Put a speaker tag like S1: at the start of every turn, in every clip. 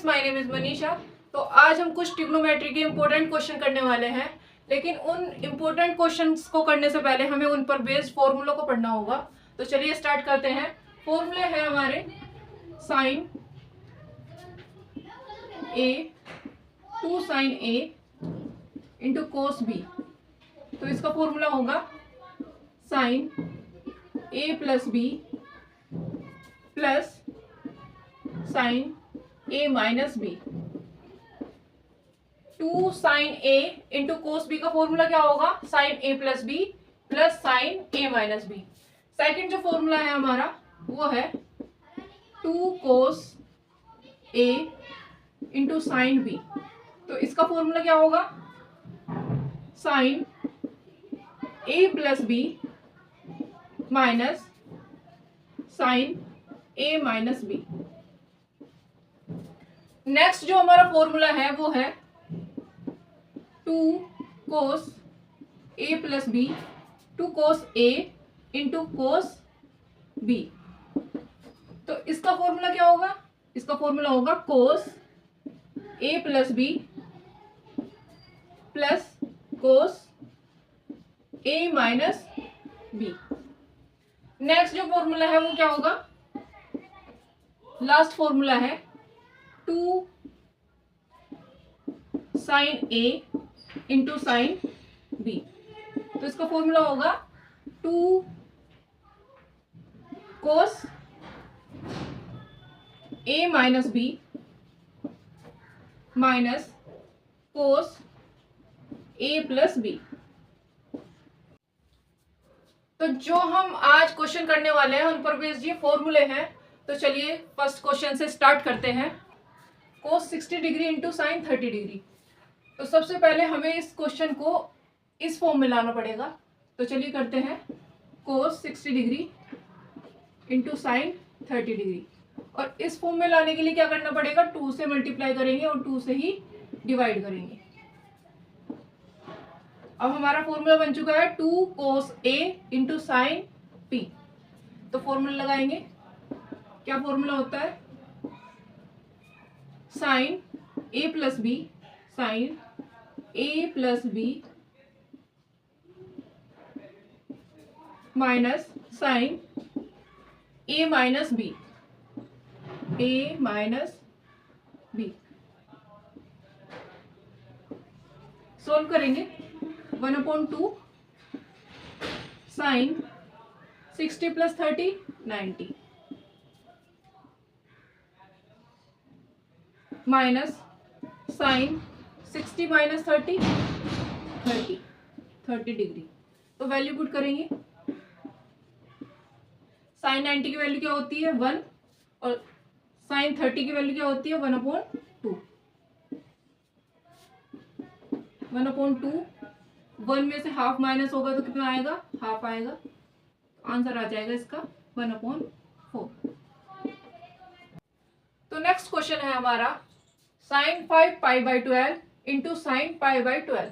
S1: Friends, my name is Manisha. तो आज हम कुछ ट्रिग्नोमेट्री के इम्पोर्टेंट क्वेश्चन करने वाले हैं, लेकिन उन इम्पोर्टेंट क्वेश्चंस को करने से पहले हमें उन पर बेस्ड फॉर्मूला को पढ़ना होगा। तो चलिए स्टार्ट करते हैं। फॉर्मूले हैं हमारे साइन ए 2 साइन ए इंटू कोस बी। तो इसका फॉर्मूला होगा sign A plus B plus sine A minus B. 2 sign A into cos B का फॉर्मूला क्या होगा? Sign A plus B plus sine A minus B. Second जो formula है हमारा वो है 2 cos A into sine B. तो इसका फॉर्मूला क्या होगा? Sign A plus B minus sine A minus B. Next जो हमारा फॉर्मूला है वो है 2 cos A plus B 2 cos A into cos B. तो इसका फॉर्मूला क्या होगा? इसका फॉर्मूला होगा कोस ए प्लस बी प्लस कोस ए माइनस बी। नेक्स्ट जो फॉर्मूला है वो क्या होगा? लास्ट फॉर्मूला है 2 साइन ए इंटू साइन बी। तो इसका फॉर्मूला होगा 2 कोस ए माइनस बी माइनस कोस ए प्लस बी। तो जो हम आज क्वेश्चन करने वाले हैं उन पर बेस्ड ये फॉर्मूले हैं। तो चलिए फर्स्ट क्वेश्चन से स्टार्ट करते हैं। कोस 60 डिग्री इंटू साइन 30 डिग्री। तो सबसे पहले हमें इस क्वेश्चन को इस फॉर्म में लाना पड़ेगा। तो चलिए करते हैं। कोस 60 डिग्री इंटू साइन 30 डिग्री, और इस फॉर्म में लाने के लिए क्या करना पड़ेगा? 2 से मल्टीप्लाई करेंगे और 2 से ही डिवाइड करेंगे। अब हमारा फॉर्मूला बन चुका है 2 cos A into sine P. तो फॉर्मूला लगाएंगे। क्या फॉर्मूला होता है? Sine A plus B sine A plus B minus sine A minus B A minus B. Solve करेंगे। 1/2 sine 60 plus 30 90 minus sine 60 minus 30 degree. तो वैल्यू पुट करेंगे। Sine 90 की value क्या होती है? 1, और साइन 30 की वैल्यू क्या होती है? 1/2। 1/2 1 में से हाफ माइनस होगा तो कितना आएगा? हाफ आएगा। आंसर आ जाएगा इसका 1/4। तो नेक्स्ट क्वेश्चन है हमारा साइन 5 π/12 इंटू साइन π/12।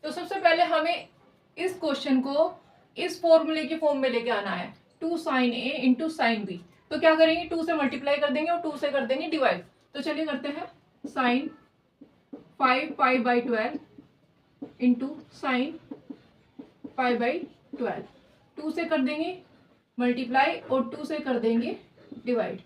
S1: तो सबसे पहले हमें इस क्वेश्चन को इस फॉर्मूले की फॉर्म में लेके आना है। 2 साइन ए इंटू साइन बी। तो क्या करेंगे? 2 से मल्टीप्लाई कर देंगे और 2 से कर देंगे डिवाइड। तो चलिए करते हैं। Sign 5 π/12 into sine π/12। 2 से कर देंगे मल्टीप्लाई और 2 से कर देंगे डिवाइड।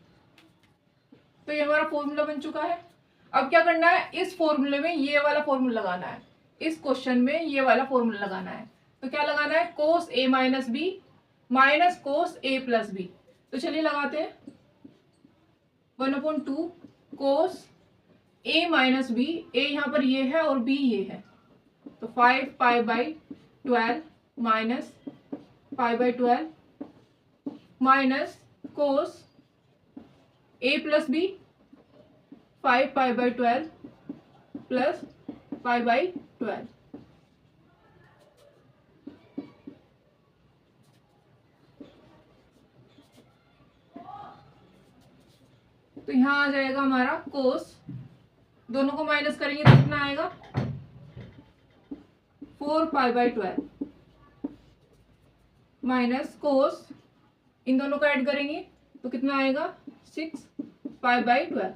S1: तो ये हमारा फॉर्मूला बन चुका है। अब क्या करना है? इस फॉर्मूले में ये वाला फॉर्मूला लगाना है। इस क्वेश्चन में ये वाला फॉर्मूला लगाना है। तो क्या लगाना है? कोस ए माइनस बी माइनस कोस ए प्लस बी। तो चलिए लगाते हैं। 1/2 कोस ए माइनस बी। ए यहाँ पर ये है और बी ये है। तो 5 π/12 माइनस π/12 माइनस कोस ए प्लस बी 5 π/12 प्लस π/12। तो यहाँ आ जाएगा हमारा कोस, दोनों को माइनस करेंगे तो कितना आएगा? 4 π/12 माइनस कोस, इन दोनों को ऐड करेंगे तो कितना आएगा? 6 π/12।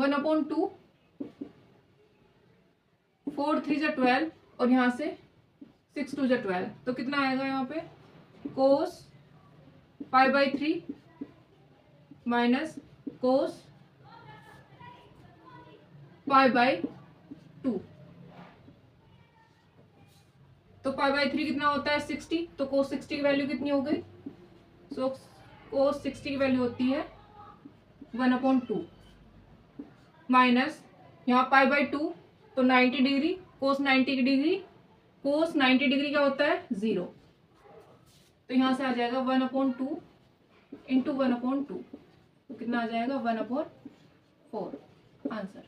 S1: 1/2, 4 3 = 12 और यहाँ से 6 2 = 12, तो कितना आएगा यहाँ पे cos π/3 माइनस cos π/2। तो π/3 कितना होता है 60, तो cos 60 की वैल्यू कितनी हो गई, सो cos 60 की वैल्यू होती है 1/2 माइनस यहाँ π/2 तो 90 डिग्री, cos 90 की डिग्री, cos 90 डिग्री क्या होता है 0, तो यहाँ से आ जाएगा 1/2 इंटू 1/2, तो कितना आ जाएगा 1/4 answer.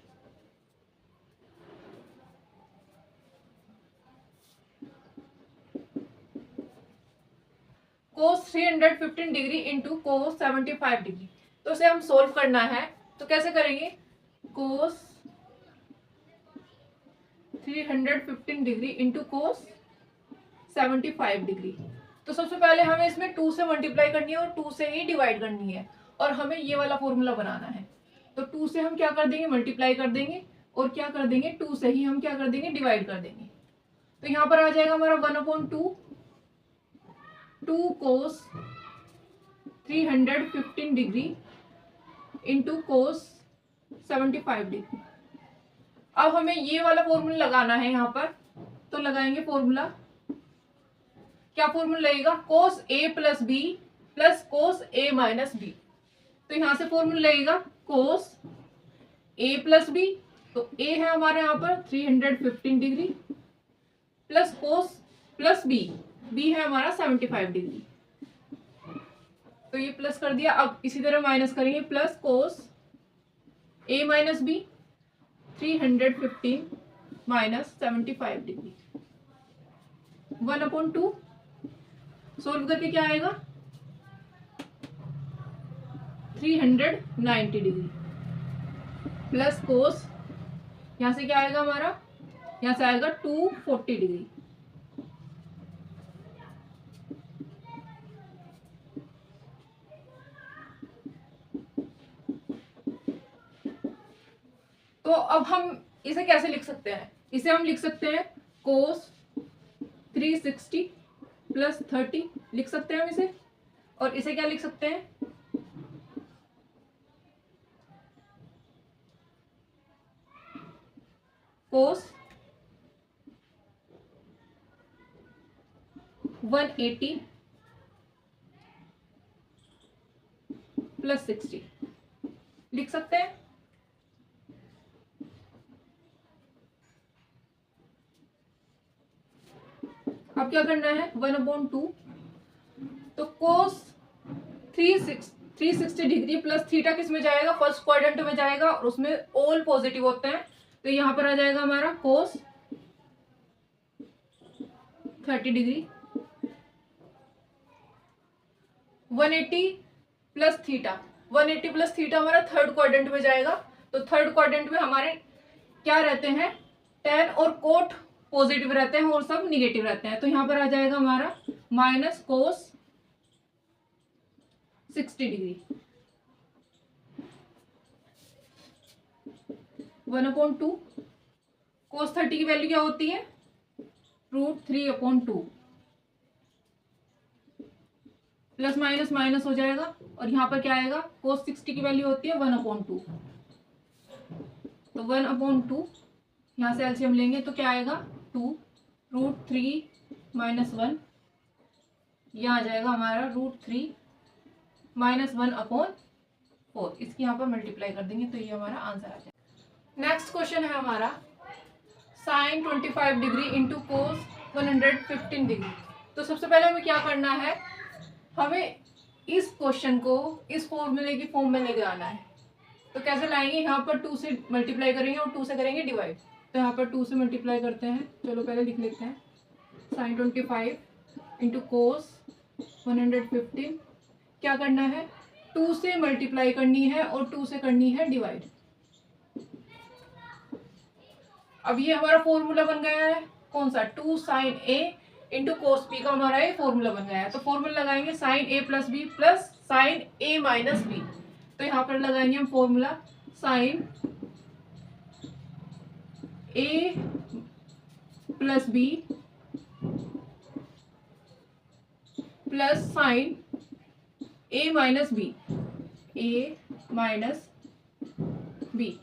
S1: cos 315 degree into cos 75 degree, तो इसे हम सोल्व करना है, तो कैसे करेंगे, cos 315 degree into cos 75 degree. तो सबसे पहले हमें इसमें 2 से मल्टीप्लाई करनी है और 2 से ही डिवाइड करनी है, और हमें ये वाला फॉर्मूला बनाना है। तो 2 से हम क्या कर देंगे, मल्टीप्लाई कर देंगे, और क्या कर देंगे 2 से ही हम क्या कर देंगे, डिवाइड कर देंगे। तो यहाँ पर आ जाएगा हमारा 1/2 2 cos 315 degree into cos 75 degree. अब हमें ये वाला फॉर्मूला लगाना है यहाँ पर, तो लगाएंगे फॉर्मूला, क्या फॉर्मूला लगेगा, cos a plus B plus cos a minus B. तो यहाँ से फॉर्मूला लगेगा cos a प्लस बी, तो a है हमारे यहाँ पर 315 degree plus cos plus b, b है हमारा 75 डिग्री, तो ये प्लस कर दिया। अब इसी तरह माइनस करेंगे, plus cos a minus B 315 minus 75 degree 1/2, solve करके क्या आएगा 390 डिग्री प्लस cos, यहाँ से क्या आएगा हमारा, यहाँ से आएगा 240 डिग्री। तो अब हम इसे कैसे लिख सकते हैं, इसे हम लिख सकते हैं cos 360 प्लस 30 लिख सकते हैं हम इसे, और इसे क्या लिख सकते हैं cos 180 प्लस 60 लिख सकते हैं। अब क्या करना है 1/2, तो cos 360 डिग्री प्लस थीटा किस में जाएगा, फर्स्ट क्वाड्रेंट में जाएगा, और उसमें ऑल पॉजिटिव होते हैं, तो यहाँ पर आ जाएगा हमारा cos 30 degree 180 plus theta, 180 plus theta हमारा थर्ड क्वाड्रेंट में जाएगा, तो थर्ड क्वाड्रेंट में हमारे क्या रहते हैं, tan और कोट पॉजिटिव रहते हैं और सब निगेटिव रहते हैं, तो यहाँ पर आ जाएगा हमारा माइनस cos 60 डिग्री 1/2, cos 30 की वैल्यू क्या होती है √3/2, प्लस माइनस माइनस हो जाएगा, और यहाँ पर क्या आएगा cos 60 की वैल्यू होती है 1/2, तो 1/2 यहाँ से एलसीएम लेंगे तो क्या आएगा 2 √3 - 1, यह आ जाएगा हमारा √3 - 1/4, इसकी यहाँ पर मल्टीप्लाई कर देंगे तो ये हमारा आंसर आ जाएगा। नेक्स्ट क्वेश्चन है हमारा sin 25 degree into cos 115 degree. तो सबसे पहले हमें क्या करना है, हमें इस क्वेश्चन को इस फॉर्मूले की फॉर्म में लेके आना है। तो कैसे लाएंगे, यहाँ पर 2 से मल्टीप्लाई करेंगे और 2 से करेंगे डिवाइड, तो यहाँ पर 2 से मल्टीप्लाई करते हैं, चलो पहले लिख लेते हैं sin 25 इंटू cos 115, क्या करना है 2 से मल्टीप्लाई करनी है और 2 से करनी है डिवाइड। अब ये हमारा फॉर्मूला बन गया है कौन सा, 2 sin a into cos b का हमारा ये फॉर्मूला बन गया है। तो फॉर्मूला लगाएंगे sin a plus B plus sin a minus B, तो यहाँ पर लगाएंगे हम formula sin A plus B plus sine A minus B, A minus B,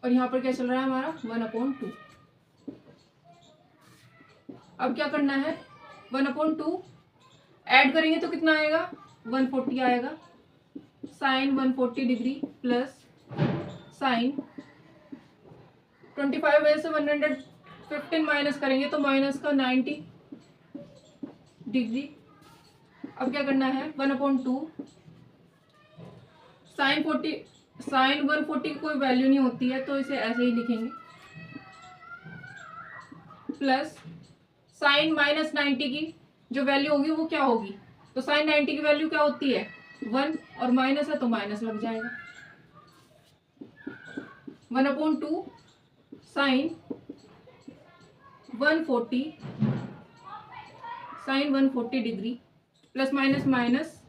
S1: और यहाँ पर क्या चल रहा है हमारा 1/2। अब क्या करना है, 1/2 ऐड करेंगे तो कितना आएगा, 140 आएगा। साइन 140 डिग्री प्लस साइन 25 में से 115 माइनस करेंगे तो माइनस का 90 डिग्री। अब क्या करना है, 1/2 साइन 140 की कोई वैल्यू नहीं होती है तो इसे ऐसे ही लिखेंगे, प्लस साइन माइनस 90 की जो वैल्यू होगी वो क्या होगी, तो साइन 90 की वैल्यू क्या होती है 1, और माइनस है तो माइनस लग जाएगा। 1/2 sine 140 degree plus minus minus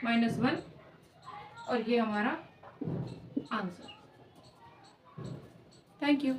S1: -1, और ये हमारा आंसर। Thank you.